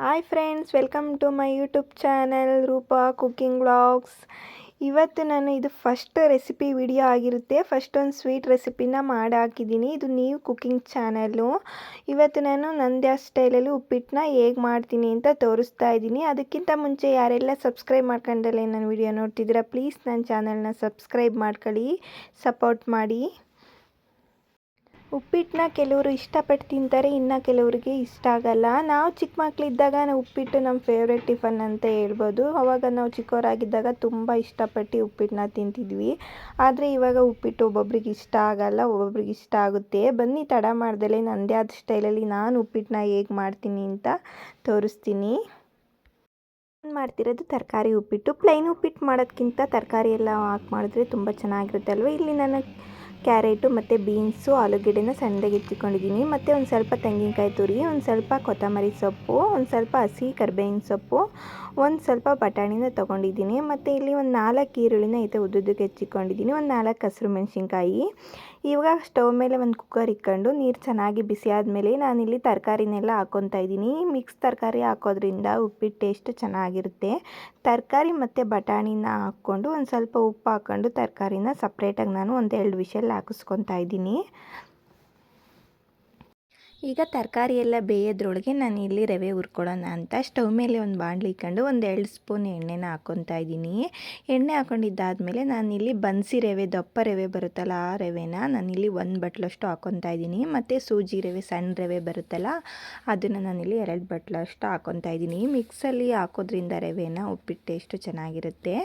Hi friends, welcome to my YouTube channel Roopa cooking vlogs. ಇವತ್ತು ನಾನು ಇದು ಫಸ್ಟ್ ರೆಸಿಪಿ ವಿಡಿಯೋ ಆಗಿರುತ್ತೆ. ಫಸ್ಟ್ ಒಂದು ಸ್ವೀಟ್ ರೆಸಿಪಿನ ಮಾಡಿ ಹಾಕಿದ್ದೀನಿ. ಇದು ನೀವು ಕುಕಿಂಗ್ ಚಾನಲ್ಲು. ಇವತ್ತು ನಾನು ನಂದ್ಯಾ ಸ್ಟೈಲಲ್ಲಿ ಉಪ್ಪಿಟ್ಟನ್ನ ಹೇಗೆ ಮಾಡ್ತೀನಿ ಅಂತ ತೋರಿಸ್ತಾ ಇದ್ದೀನಿ. ಅದಕ್ಕಿಂತ ಮುಂಚೆ ಯಾರೆಲ್ಲ ಸಬ್ಸ್ಕ್ರೈಬ್ ಮಾಡ್ಕೊಂಡಲ್ಲೇ ನನ್ನ ವಿಡಿಯೋ ನೋಡ್ತಿದ್ದೀರಾ, ಪ್ಲೀಸ್ ನನ್ನ ಚಾನಲ್ನ ಸಬ್ಸ್ಕ್ರೈಬ್ ಮಾಡ್ಕೊಳ್ಳಿ, ಸಪೋರ್ಟ್ ಮಾಡಿ. ಉಪ್ಪಿಟ್ಟನ್ನ ಕೆಲವರು ಇಷ್ಟಪಟ್ಟು ತಿಂತಾರೆ, ಇನ್ನು ಕೆಲವರಿಗೆ ಇಷ್ಟ ಆಗಲ್ಲ. ನಾವು ಚಿಕ್ಕ ಮಕ್ಕಳಿದ್ದಾಗ ಉಪ್ಪಿಟ್ಟು ನಮ್ಮ ಫೇವ್ರೆಟ್ ಟಿಫನ್ ಅಂತ ಹೇಳ್ಬೋದು. ಆವಾಗ ನಾವು ಚಿಕ್ಕವರಾಗಿದ್ದಾಗ ತುಂಬ ಇಷ್ಟಪಟ್ಟು ಉಪ್ಪಿಟ್ಟನ್ನ ತಿಂತಿದ್ವಿ. ಆದರೆ ಇವಾಗ ಉಪ್ಪಿಟ್ಟು ಒಬ್ಬೊಬ್ರಿಗೆ ಇಷ್ಟ ಆಗಲ್ಲ, ಒಬ್ಬೊಬ್ರಿಗೆ ಇಷ್ಟ ಆಗುತ್ತೆ. ಬನ್ನಿ ತಡ ಮಾಡ್ದಲೇ ನಂದ್ಯಾದ ಸ್ಟೈಲಲ್ಲಿ ನಾನು ಉಪ್ಪಿಟ್ಟನ್ನ ಹೇಗೆ ಮಾಡ್ತೀನಿ ಅಂತ ತೋರಿಸ್ತೀನಿ. ನಾನು ಮಾಡ್ತಿರೋದು ತರಕಾರಿ ಉಪ್ಪಿಟ್ಟು. ಪ್ಲೈನ್ ಉಪ್ಪಿಟ್ಟು ಮಾಡೋದಕ್ಕಿಂತ ತರಕಾರಿ ಎಲ್ಲ ಹಾಕಿ ಮಾಡಿದ್ರೆ ತುಂಬ ಚೆನ್ನಾಗಿರುತ್ತೆ ಅಲ್ವ. ಇಲ್ಲಿ ನಾನು ಕ್ಯಾರೆಟು ಮತ್ತು ಬೀನ್ಸು, ಆಲೂಗೆಡ್ಡೆನ ಸಣ್ಣದಾಗಿ ಹೆಚ್ಚಿಕೊಂಡಿದ್ದೀನಿ. ಮತ್ತು ಒಂದು ಸ್ವಲ್ಪ ತೆಂಗಿನಕಾಯಿ ತುರಿ, ಒಂದು ಸ್ವಲ್ಪ ಕೊತ್ತಂಬರಿ ಸೊಪ್ಪು, ಒಂದು ಸ್ವಲ್ಪ ಹಸಿ ಕರಿಬೇವಿನ ಸೊಪ್ಪು, ಒಂದು ಸ್ವಲ್ಪ ಬಟಾಣಿನ ತೊಗೊಂಡಿದ್ದೀನಿ. ಮತ್ತು ಇಲ್ಲಿ ಒಂದು 4 ಈರುಳ್ಳಿನ ಉದ್ದುದ್ದಕ್ಕೆ ಹೆಚ್ಚಿಕೊಂಡಿದ್ದೀನಿ, ಒಂದು 4 ಹಸಿರು ಮೆಣಸಿನ್ಕಾಯಿ. ಇವಾಗ ಸ್ಟವ್ ಮೇಲೆ ಒಂದು ಕುಕ್ಕರ್ ಇಟ್ಕೊಂಡು ನೀರು ಚೆನ್ನಾಗಿ ಬಿಸಿ ಆದಮೇಲೆ ನಾನಿಲ್ಲಿ ತರಕಾರಿನೆಲ್ಲ ಹಾಕ್ಕೊತಾ ಇದ್ದೀನಿ. ಮಿಕ್ಸ್ ತರಕಾರಿ ಹಾಕೋದ್ರಿಂದ ಉಪ್ಪಿಟ್ಟು ಟೇಸ್ಟ್ ಚೆನ್ನಾಗಿರುತ್ತೆ. ತರಕಾರಿ ಮತ್ತು ಬಟಾಣಿನ ಹಾಕ್ಕೊಂಡು ಒಂದು ಸ್ವಲ್ಪ ಉಪ್ಪು ಹಾಕ್ಕೊಂಡು ತರಕಾರಿನ ಸಪ್ರೇಟಾಗಿ ನಾನು ಒಂದು 2 ವಿಷಲ್ ಹಾಕಿಸ್ಕೊತಾ ಇದ್ದೀನಿ. ಈಗ ತರಕಾರಿ ಎಲ್ಲ ಬೇಯೋದ್ರೊಳಗೆ ನಾನು ಇಲ್ಲಿ ರವೆ ಹುರ್ಕೊಳ್ಳೋಣ ಅಂತ ಸ್ಟವ್ ಮೇಲೆ ಒಂದು ಬಾಣಲಿ ಇಟ್ಕೊಂಡು ಒಂದು 2 ಸ್ಪೂನ್ ಎಣ್ಣೆನ ಹಾಕ್ಕೊತಾ ಇದ್ದೀನಿ. ಎಣ್ಣೆ ಹಾಕ್ಕೊಂಡಿದ್ದಾದಮೇಲೆ ನಾನಿಲ್ಲಿ ಬನ್ಸಿ ರವೆ, ದಪ್ಪ ರವೆ ಬರುತ್ತಲ್ಲ ಆ ರವೆನ ನಾನಿಲ್ಲಿ 1 ಬಟ್ಲಷ್ಟು ಹಾಕ್ಕೊತಾ ಇದ್ದೀನಿ. ಮತ್ತು ಸೂಜಿ ರವೆ, ಸಣ್ಣ ರವೆ ಬರುತ್ತಲ್ಲ ಅದನ್ನು ನಾನಿಲ್ಲಿ 2 ಬಟ್ಲಷ್ಟು ಹಾಕ್ಕೊತಾ ಇದ್ದೀನಿ. ಮಿಕ್ಸಲ್ಲಿ ಹಾಕೋದ್ರಿಂದ ರವೆನ ಉಪ್ಪಿಟ್ಟು ಟೇಸ್ಟು ಚೆನ್ನಾಗಿರುತ್ತೆ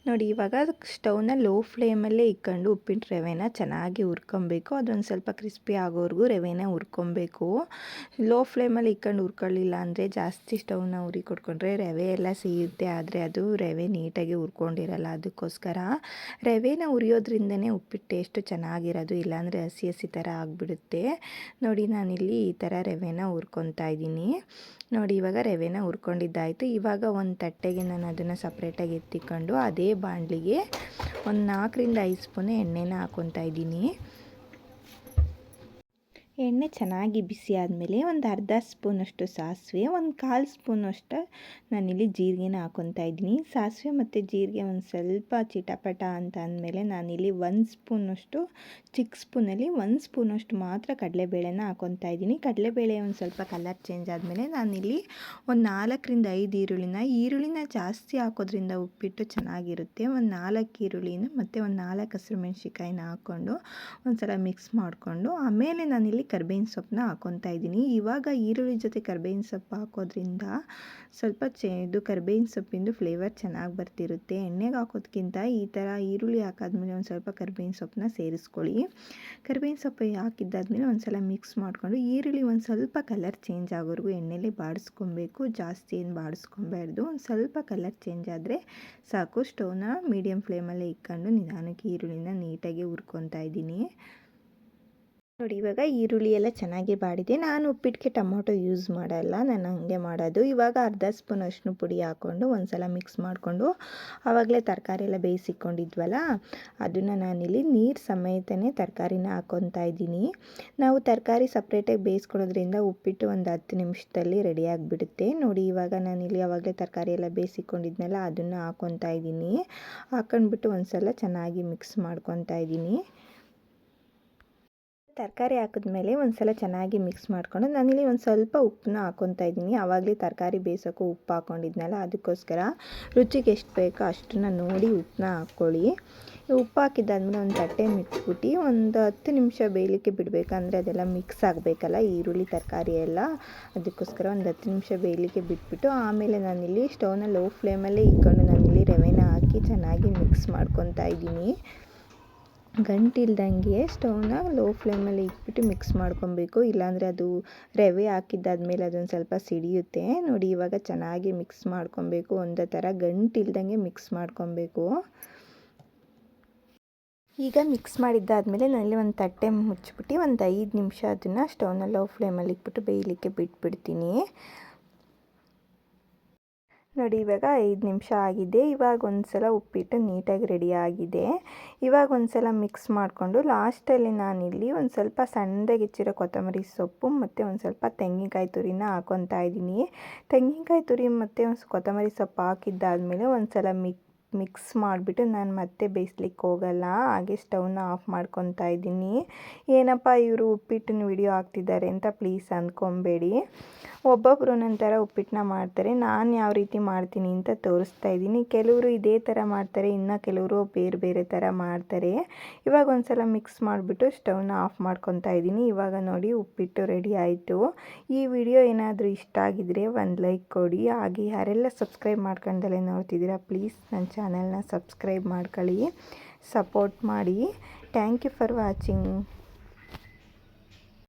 ನೋಡಿ. ಇವಾಗ ಸ್ಟವ್ನ ಲೋ ಫ್ಲೇಮಲ್ಲೇ ಇಟ್ಕೊಂಡು ಉಪ್ಪಿಟ್ಟು ರವೆನ ಚೆನ್ನಾಗಿ ಹುರ್ಕೊಬೇಕು. ಅದೊಂದು ಸ್ವಲ್ಪ ಕ್ರಿಸ್ಪಿ ಆಗೋವರೆಗೂ ರವೆನ ಹುರ್ಕೊಬೇಕು. ಲೋ ಫ್ಲೇಮಲ್ಲಿ ಇಟ್ಕೊಂಡು ಹುರ್ಕೊಳ್ಳಿಲ್ಲ ಅಂದರೆ ಜಾಸ್ತಿ ಸ್ಟವ್ನ ಉರಿ ಕೊಟ್ಕೊಂಡ್ರೆ ರವೆ ಎಲ್ಲ ಸಿಗುತ್ತೆ, ಆದರೆ ಅದು ರವೆ ನೀಟಾಗಿ ಹುರ್ಕೊಂಡಿರಲ್ಲ. ಅದಕ್ಕೋಸ್ಕರ ರವೆನ ಹುರಿಯೋದ್ರಿಂದನೇ ಉಪ್ಪಿಟ್ಟು ಟೇಸ್ಟು ಚೆನ್ನಾಗಿರೋದು, ಇಲ್ಲಾಂದರೆ ಹಸಿ ಹಸಿ ಥರ ಆಗಿಬಿಡುತ್ತೆ ನೋಡಿ. ನಾನಿಲ್ಲಿ ಈ ಥರ ರವೆನ ಹುರ್ಕೊತಾ ಇದ್ದೀನಿ ನೋಡಿ. ಇವಾಗ ರವೆನ ಹುರ್ಕೊಂಡಿದ್ದಾಯಿತು. ಇವಾಗ ಒಂದು ತಟ್ಟೆಗೆ ನಾನು ಅದನ್ನು ಸಪ್ರೇಟಾಗಿ ಎತ್ತಿಕೊಂಡು ಅದೇ ಬಾಣಲಿಗೆ ಒಂದು 4ರಿಂದ 5 ಸ್ಪೂನ್ ಎಣ್ಣೆನ ಹಾಕ್ಕೊತಾ ಇದ್ದೀನಿ. ಎಣ್ಣೆ ಚೆನ್ನಾಗಿ ಬಿಸಿ ಆದಮೇಲೆ ಒಂದು ಅರ್ಧ ಸ್ಪೂನಷ್ಟು ಸಾಸಿವೆ, ಒಂದು 1/4 ಸ್ಪೂನಷ್ಟು ನಾನಿಲ್ಲಿ ಜೀರಿಗೆನ ಹಾಕ್ಕೊತಾ ಇದ್ದೀನಿ. ಸಾಸಿವೆ ಮತ್ತು ಜೀರಿಗೆ ಒಂದು ಸ್ವಲ್ಪ ಚಿಟಪಟ ಅಂತ ಅಂದಮೇಲೆ ನಾನಿಲ್ಲಿ 1 ಸ್ಪೂನಷ್ಟು, ಚಿಕ್ಕ ಸ್ಪೂನಲ್ಲಿ 1 ಸ್ಪೂನಷ್ಟು ಮಾತ್ರ ಕಡಲೆಬೇಳೆನ ಹಾಕ್ಕೊತಾ ಇದ್ದೀನಿ. ಕಡಲೆಬೇಳೆ ಒಂದು ಸ್ವಲ್ಪ ಕಲರ್ ಚೇಂಜ್ ಆದಮೇಲೆ ನಾನಿಲ್ಲಿ ಒಂದು 4ರಿಂದ 5 ಈರುಳ್ಳಿನ ಜಾಸ್ತಿ ಹಾಕೋದ್ರಿಂದ ಉಪ್ಪಿಟ್ಟು ಚೆನ್ನಾಗಿರುತ್ತೆ. ಒಂದು 4 ಈರುಳ್ಳಿನ ಮತ್ತು ಒಂದು 4 ಹಸಿರು ಮೆಣಸಿನ್ಕಾಯಿನ ಹಾಕ್ಕೊಂಡು ಒಂದು ಸಲ ಮಿಕ್ಸ್ ಮಾಡಿಕೊಂಡು ಆಮೇಲೆ ನಾನಿಲ್ಲಿ ಕರಿಬೇವಿನ ಸೊಪ್ಪನ್ನ ಹಾಕ್ಕೊತಾ ಇದ್ದೀನಿ. ಇವಾಗ ಈರುಳ್ಳಿ ಜೊತೆ ಕರಿಬೇವಿನ ಸೊಪ್ಪು ಹಾಕೋದ್ರಿಂದ ಸ್ವಲ್ಪ ಇದು ಕರಿಬೇವಿನ ಸೊಪ್ಪಿಂದು ಫ್ಲೇವರ್ ಚೆನ್ನಾಗಿ ಬರ್ತಿರುತ್ತೆ. ಎಣ್ಣೆಗೆ ಹಾಕೋದ್ಕಿಂತ ಈ ಥರ ಈರುಳ್ಳಿ ಹಾಕಾದ್ಮೇಲೆ ಒಂದು ಸ್ವಲ್ಪ ಕರಿಬೇವಿನ ಸೊಪ್ಪನ್ನ ಸೇರಿಸ್ಕೊಳ್ಳಿ. ಕರಿಬೇವಿನ ಸೊಪ್ಪು ಹಾಕಿದ್ದಾದ್ಮೇಲೆ ಒಂದು ಸಲ ಮಿಕ್ಸ್ ಮಾಡಿಕೊಂಡು ಈರುಳ್ಳಿ ಒಂದು ಸ್ವಲ್ಪ ಕಲರ್ ಚೇಂಜ್ ಆಗೋವರೆಗೂ ಎಣ್ಣೆಲಿ ಬಾಡಿಸ್ಕೊಬೇಕು. ಜಾಸ್ತಿ ಏನು ಬಾಡಿಸ್ಕೊಬಾರ್ದು, ಒಂದು ಸ್ವಲ್ಪ ಕಲರ್ ಚೇಂಜ್ ಆದರೆ ಸಾಕು. ಸ್ಟವ್ನ ಮೀಡಿಯಮ್ ಫ್ಲೇಮಲ್ಲೇ ಇಟ್ಕೊಂಡು ನಿಧಾನಕ್ಕೆ ಈರುಳ್ಳಿನ ನೀಟಾಗಿ ಹುರ್ಕೊತಾ ಇದ್ದೀನಿ ನೋಡಿ. ಇವಾಗ ಈರುಳ್ಳಿ ಎಲ್ಲ ಚೆನ್ನಾಗಿ ಬಾಡಿದೆ. ನಾನು ಉಪ್ಪಿಟ್ಟಿಗೆ ಟೊಮೊಟೊ ಯೂಸ್ ಮಾಡಲ್ಲ, ನಾನು ಹಾಗೆ ಮಾಡೋದು. ಇವಾಗ ಅರ್ಧ ಸ್ಪೂನ್ ಅರಿಶಿನ ಪುಡಿ ಹಾಕ್ಕೊಂಡು ಒಂದು ಸಲ ಮಿಕ್ಸ್ ಮಾಡಿಕೊಂಡು ಆವಾಗಲೇ ತರಕಾರಿ ಎಲ್ಲ ಬೇಯಿಸಿಕೊಂಡಿದ್ವಲ್ಲ ಅದನ್ನು ನಾನಿಲ್ಲಿ ನೀರು ಸಮೇತನೇ ತರಕಾರಿನ ಹಾಕ್ಕೊತಾ ಇದ್ದೀನಿ. ನಾವು ತರಕಾರಿ ಸಪ್ರೇಟಾಗಿ ಬೇಯಿಸ್ಕೊಳ್ಳೋದ್ರಿಂದ ಉಪ್ಪಿಟ್ಟು ಒಂದು 10 ನಿಮಿಷದಲ್ಲಿ ರೆಡಿ ಆಗಿಬಿಡುತ್ತೆ ನೋಡಿ. ಇವಾಗ ನಾನಿಲ್ಲಿ ಆವಾಗಲೇ ತರಕಾರಿ ಎಲ್ಲ ಬೇಯಿಸಿಕೊಂಡಿದ್ನಲ್ಲ ಅದನ್ನು ಹಾಕ್ಕೊತಾ ಇದ್ದೀನಿ. ಹಾಕ್ಕೊಂಡ್ಬಿಟ್ಟು ಒಂದು ಸಲ ಚೆನ್ನಾಗಿ ಮಿಕ್ಸ್ ಮಾಡ್ಕೊತಾ ಇದ್ದೀನಿ. ತರಕಾರಿ ಹಾಕಿದ್ಮೇಲೆ ಒಂದು ಸಲ ಚೆನ್ನಾಗಿ ಮಿಕ್ಸ್ ಮಾಡಿಕೊಂಡು ನಾನಿಲ್ಲಿ ಒಂದು ಸ್ವಲ್ಪ ಉಪ್ಪನ್ನ ಹಾಕ್ಕೊತಾ ಇದ್ದೀನಿ. ಆವಾಗಲೇ ತರಕಾರಿ ಬೇಯಿಸೋಕ್ಕೂ ಉಪ್ಪು ಹಾಕ್ಕೊಂಡಿದ್ನಲ್ಲ, ಅದಕ್ಕೋಸ್ಕರ ರುಚಿಗೆ ಎಷ್ಟು ಬೇಕೋ ಅಷ್ಟನ್ನು ನೋಡಿ ಉಪ್ಪನ್ನ ಹಾಕ್ಕೊಳ್ಳಿ. ಉಪ್ಪು ಹಾಕಿದ್ದಾದ್ಮೇಲೆ ಒಂದು ತಟ್ಟೆ ಮುಚ್ಚಿಬಿಟ್ಟು ಒಂದು 10 ನಿಮಿಷ ಬೇಯಲಿಕ್ಕೆ ಬಿಡಬೇಕಂದ್ರೆ ಅದೆಲ್ಲ ಮಿಕ್ಸ್ ಆಗಬೇಕಲ್ಲ ಈರುಳ್ಳಿ ತರಕಾರಿ ಎಲ್ಲ, ಅದಕ್ಕೋಸ್ಕರ ಒಂದು 10 ನಿಮಿಷ ಬೇಯಲಿಕ್ಕೆ ಬಿಟ್ಬಿಟ್ಟು ಆಮೇಲೆ ನಾನಿಲ್ಲಿ ಸ್ಟವ್ನ ಲೋ ಫ್ಲೇಮಲ್ಲೇ ಇಟ್ಕೊಂಡು ನಾನಿಲ್ಲಿ ರವೆನ ಹಾಕಿ ಚೆನ್ನಾಗಿ ಮಿಕ್ಸ್ ಮಾಡ್ಕೊತಾ ಇದ್ದೀನಿ. ಗಂಟಿಲ್ದಂಗೆ ಸ್ಟವ್ನ ಲೋ ಫ್ಲೇಮಲ್ಲಿ ಇಟ್ಬಿಟ್ಟು ಮಿಕ್ಸ್ ಮಾಡ್ಕೊಬೇಕು, ಇಲ್ಲಾಂದರೆ ಅದು ರವೆ ಹಾಕಿದ್ದಾದ್ಮೇಲೆ ಅದೊಂದು ಸ್ವಲ್ಪ ಸಿಡಿಯುತ್ತೆ ನೋಡಿ. ಇವಾಗ ಚೆನ್ನಾಗಿ ಮಿಕ್ಸ್ ಮಾಡ್ಕೊಬೇಕು, ಒಂದೇ ಥರ ಗಂಟಿಲ್ದಂಗೆ ಮಿಕ್ಸ್ ಮಾಡ್ಕೊಬೇಕು. ಈಗ ಮಿಕ್ಸ್ ಮಾಡಿದ್ದಾದಮೇಲೆ ನಾನಲ್ಲಿ ಒಂದು ತಟ್ಟೆ ಮುಚ್ಚಿಬಿಟ್ಟು ಒಂದು 5 ನಿಮಿಷ ಅದನ್ನು ಸ್ಟವ್ನ ಲೋ ಫ್ಲೇಮಲ್ಲಿ ಇಟ್ಬಿಟ್ಟು ಬೇಯಲಿಕ್ಕೆ ಬಿಟ್ಬಿಡ್ತೀನಿ. ನೋಡಿ ಇವಾಗ 5 ನಿಮಿಷ ಆಗಿದೆ. ಇವಾಗ ಒಂದು ಸಲ ಉಪ್ಪಿಟ್ಟು ನೀಟಾಗಿ ರೆಡಿ ಆಗಿದೆ. ಇವಾಗ ಒಂದು ಸಲ ಮಿಕ್ಸ್ ಮಾಡಿಕೊಂಡು ಲಾಸ್ಟಲ್ಲಿ ನಾನಿಲ್ಲಿ ಒಂದು ಸ್ವಲ್ಪ ಸಣ್ಣದಾಗಿ ಹೆಚ್ಚಿರೋ ಕೊತ್ತಂಬರಿ ಸೊಪ್ಪು ಮತ್ತು ಒಂದು ಸ್ವಲ್ಪ ತೆಂಗಿನಕಾಯಿ ತುರಿನ ಹಾಕ್ಕೊತಾ ಇದ್ದೀನಿ. ತೆಂಗಿನಕಾಯಿ ತುರಿ ಮತ್ತು ಒಂದು ಕೊತ್ತಂಬರಿ ಸೊಪ್ಪು ಹಾಕಿದ್ದಾದಮೇಲೆ ಒಂದು ಸಲ ಮಿಕ್ಸ್ ಮಾಡಿಬಿಟ್ಟು ನಾನು ಮತ್ತೆ ಬೇಯಿಸ್ಲಿಕ್ಕೆ ಹೋಗಲ್ಲ, ಹಾಗೆ ಸ್ಟವ್ನ ಆಫ್ ಮಾಡ್ಕೊತಾ ಇದ್ದೀನಿ. ಏನಪ್ಪ ಇವರು ಉಪ್ಪಿಟ್ಟಿನ ವಿಡಿಯೋ ಹಾಕ್ತಿದ್ದಾರೆ ಅಂತ ಪ್ಲೀಸ್ ಅಂದ್ಕೊಬೇಡಿ. ಒಬ್ಬೊಬ್ಬರು ಒಂದೊಂದು ಥರ ಉಪ್ಪಿಟ್ಟನ್ನ ಮಾಡ್ತಾರೆ. ನಾನು ಯಾವ ರೀತಿ ಮಾಡ್ತೀನಿ ಅಂತ ತೋರಿಸ್ತಾ ಇದ್ದೀನಿ. ಕೆಲವರು ಇದೇ ಥರ ಮಾಡ್ತಾರೆ, ಇನ್ನು ಕೆಲವರು ಬೇರೆ ಬೇರೆ ಥರ ಮಾಡ್ತಾರೆ. ಇವಾಗ ಒಂದು ಸಲ ಮಿಕ್ಸ್ ಮಾಡಿಬಿಟ್ಟು ಸ್ಟವ್ನ ಆಫ್ ಮಾಡ್ಕೊತಾ ಇದ್ದೀನಿ. ಇವಾಗ ನೋಡಿ ಉಪ್ಪಿಟ್ಟು ರೆಡಿ ಆಯಿತು. ಈ ವಿಡಿಯೋ ಏನಾದರೂ ಇಷ್ಟ ಆಗಿದರೆ ಒಂದು ಲೈಕ್ ಕೊಡಿ. ಹಾಗೆ ಯಾರೆಲ್ಲ ಸಬ್ಸ್ಕ್ರೈಬ್ ಮಾಡ್ಕೊಂಡಲ್ಲೇ ನೋಡ್ತಿದ್ದೀರಾ ಪ್ಲೀಸ್ ನನ್ನ ಚಾನಲ್ನ ಸಬ್ಸ್ಕ್ರೈಬ್ ಮಾಡ್ಕೊಳ್ಳಿ, ಸಪೋರ್ಟ್ ಮಾಡಿ. Thank you for watching.